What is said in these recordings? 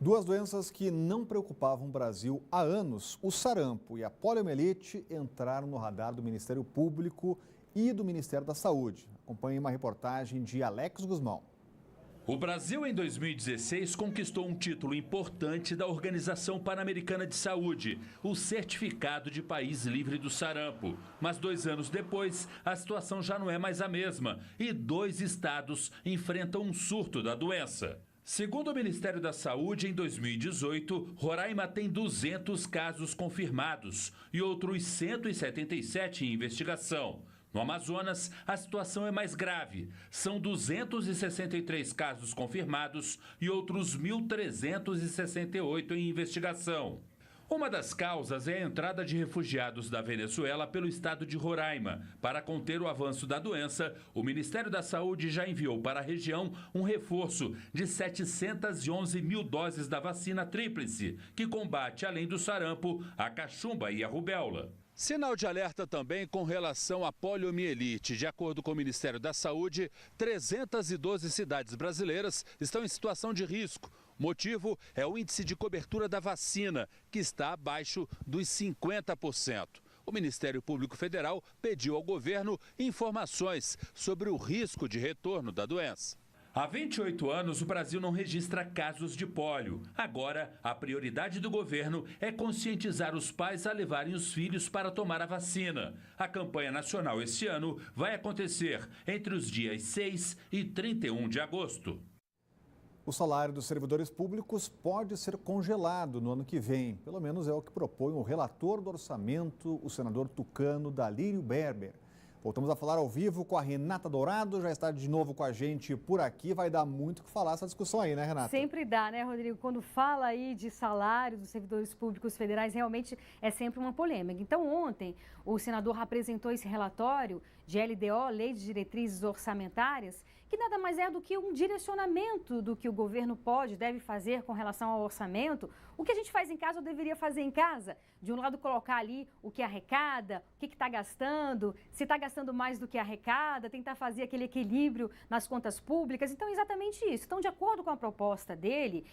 Duas doenças que não preocupavam o Brasil há anos, o sarampo e a poliomielite, entraram no radar do Ministério Público e do Ministério da Saúde. Acompanhe uma reportagem de Alex Guzmão. O Brasil, em 2016, conquistou um título importante da Organização Pan-Americana de Saúde, o Certificado de País Livre do Sarampo. Mas 2 anos depois, a situação já não é mais a mesma e 2 estados enfrentam um surto da doença. Segundo o Ministério da Saúde, em 2018, Roraima tem 200 casos confirmados e outros 177 em investigação. No Amazonas, a situação é mais grave. São 263 casos confirmados e outros 1.368 em investigação. Uma das causas é a entrada de refugiados da Venezuela pelo estado de Roraima. Para conter o avanço da doença, o Ministério da Saúde já enviou para a região um reforço de 711 mil doses da vacina tríplice, que combate, além do sarampo, a cachumba e a rubéola. Sinal de alerta também com relação à poliomielite. De acordo com o Ministério da Saúde, 312 cidades brasileiras estão em situação de risco. O motivo é o índice de cobertura da vacina, que está abaixo dos 50%. O Ministério Público Federal pediu ao governo informações sobre o risco de retorno da doença. Há 28 anos, o Brasil não registra casos de pólio. Agora, a prioridade do governo é conscientizar os pais a levarem os filhos para tomar a vacina. A campanha nacional este ano vai acontecer entre os dias 6 e 31 de agosto. O salário dos servidores públicos pode ser congelado no ano que vem. Pelo menos é o que propõe o relator do orçamento, o senador tucano Dalírio Berber. Voltamos a falar ao vivo com a Renata Dourado, já está de novo com a gente por aqui. Vai dar muito o que falar essa discussão aí, né, Renata? Sempre dá, né, Rodrigo? Quando fala aí de salário dos servidores públicos federais, realmente é sempre uma polêmica. Então, ontem, o senador apresentou esse relatório de LDO, Lei de Diretrizes Orçamentárias, que nada mais é do que um direcionamento do que o governo pode, deve fazer com relação ao orçamento. O que a gente faz em casa ou deveria fazer em casa? De um lado, colocar ali o que arrecada, o que está gastando, se está gastando mais do que arrecada, tentar fazer aquele equilíbrio nas contas públicas. Então, é exatamente isso. Então, de acordo com a proposta dele,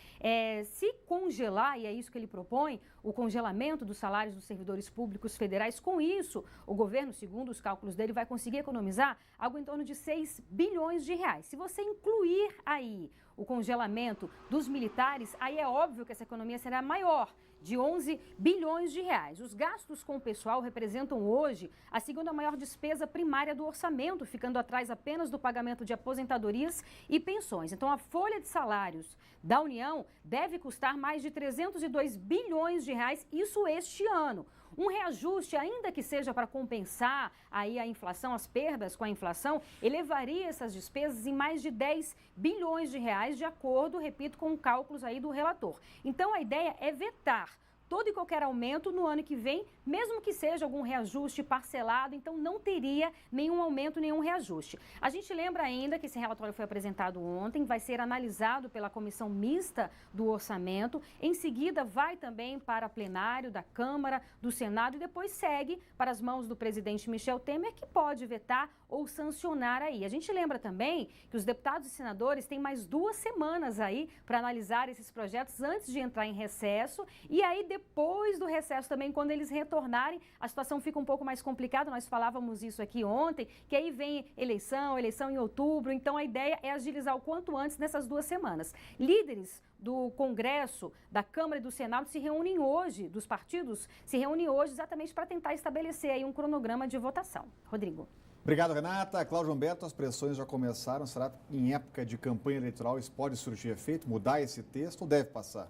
se congelar, e é isso que ele propõe, o congelamento dos salários dos servidores públicos federais, com isso, o governo, segundo os cálculos dele, vai conseguir economizar algo em torno de 6 bilhões de reais. Se você incluir aí o congelamento dos militares, aí é óbvio que essa economia será maior, de 11 bilhões de reais. Os gastos com o pessoal representam hoje a segunda maior despesa primária do orçamento, ficando atrás apenas do pagamento de aposentadorias e pensões. Então, a folha de salários da União deve custar mais de 302 bilhões de reais, isso este ano. Um reajuste, ainda que seja para compensar aí a inflação, as perdas com a inflação, elevaria essas despesas em mais de 10 bilhões de reais, de acordo, repito, com cálculos aí do relator. Então, a ideia é vetar todo e qualquer aumento no ano que vem, mesmo que seja algum reajuste parcelado, então não teria nenhum aumento, nenhum reajuste. A gente lembra ainda que esse relatório foi apresentado ontem, vai ser analisado pela comissão mista do orçamento, em seguida vai também para plenário da Câmara, do Senado e depois segue para as mãos do presidente Michel Temer, que pode vetar ou sancionar aí. A gente lembra também que os deputados e senadores têm mais 2 semanas aí para analisar esses projetos antes de entrar em recesso e aí depois do recesso também, quando eles retornarem, a situação fica um pouco mais complicada. Nós falávamos isso aqui ontem, que aí vem eleição em outubro. Então, a ideia é agilizar o quanto antes nessas 2 semanas. Líderes do Congresso, da Câmara e do Senado se reúnem hoje, dos partidos, se reúnem hoje exatamente para tentar estabelecer aí um cronograma de votação. Rodrigo. Obrigado, Renata. Cláudio Humberto, as pressões já começaram. Será que em época de campanha eleitoral isso pode surtir efeito, mudar esse texto ou deve passar?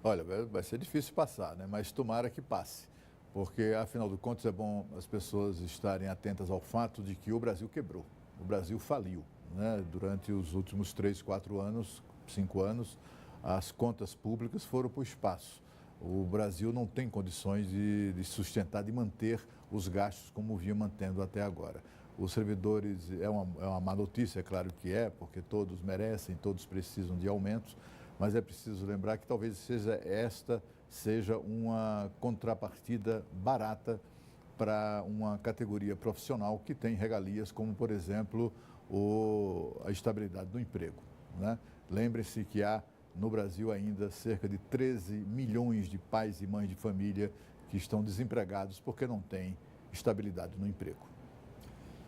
Olha, vai ser difícil passar, né? Mas tomara que passe, porque, afinal de contas, é bom as pessoas estarem atentas ao fato de que o Brasil quebrou, o Brasil faliu, né? Durante os últimos 3, 4 anos, 5 anos, as contas públicas foram para o espaço. O Brasil não tem condições de sustentar, de manter os gastos como vinha mantendo até agora. Os servidores, é uma má notícia, é claro que é, porque todos merecem, todos precisam de aumentos, mas é preciso lembrar que talvez esta seja uma contrapartida barata para uma categoria profissional que tem regalias como, por exemplo, a estabilidade do emprego. né? Lembre-se que há no Brasil ainda cerca de 13 milhões de pais e mães de família que estão desempregados porque não têm estabilidade no emprego.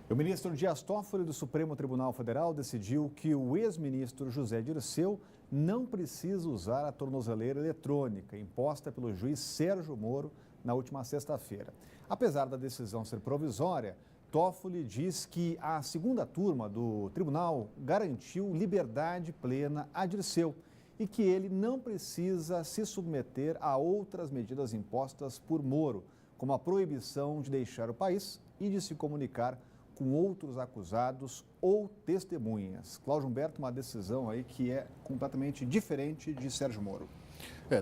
O ministro Dias Toffoli do Supremo Tribunal Federal decidiu que o ex-ministro José Dirceu não precisa usar a tornozeleira eletrônica imposta pelo juiz Sérgio Moro na última sexta-feira. Apesar da decisão ser provisória, Toffoli diz que a segunda turma do tribunal garantiu liberdade plena a Dirceu e que ele não precisa se submeter a outras medidas impostas por Moro, como a proibição de deixar o país e de se comunicar com outros acusados ou testemunhas. Cláudio Humberto, uma decisão aí que é completamente diferente de Sérgio Moro.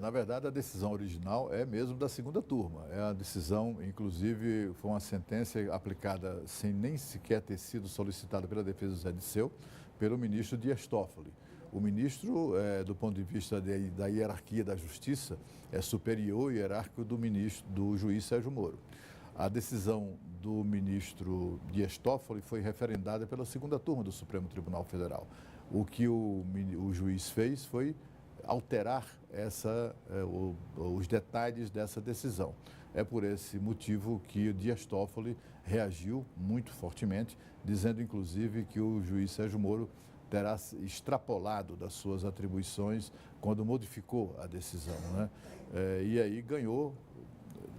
Na verdade, a decisão original é mesmo da segunda turma. É a decisão, inclusive, foi uma sentença aplicada sem nem sequer ter sido solicitada pela defesa do José Dirceu, pelo ministro Dias Toffoli. O ministro, do ponto de vista da hierarquia da justiça, é superior e hierárquico do juiz Sérgio Moro. A decisão do ministro Dias Toffoli foi referendada pela segunda turma do Supremo Tribunal Federal. O que o juiz fez foi alterar os detalhes dessa decisão. É por esse motivo que o Dias Toffoli reagiu muito fortemente, dizendo inclusive que o juiz Sérgio Moro terá extrapolado das suas atribuições quando modificou a decisão, né? E aí ganhou,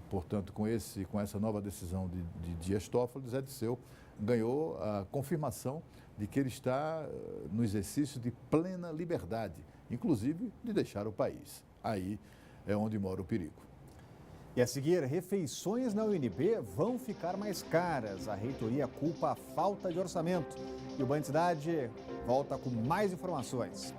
portanto, com essa nova decisão de Dias Toffoli, José Dirceu ganhou a confirmação de que ele está no exercício de plena liberdade, inclusive de deixar o país. Aí é onde mora o perigo. E a seguir, refeições na UNB vão ficar mais caras. A reitoria culpa a falta de orçamento. E o Band Cidade volta com mais informações.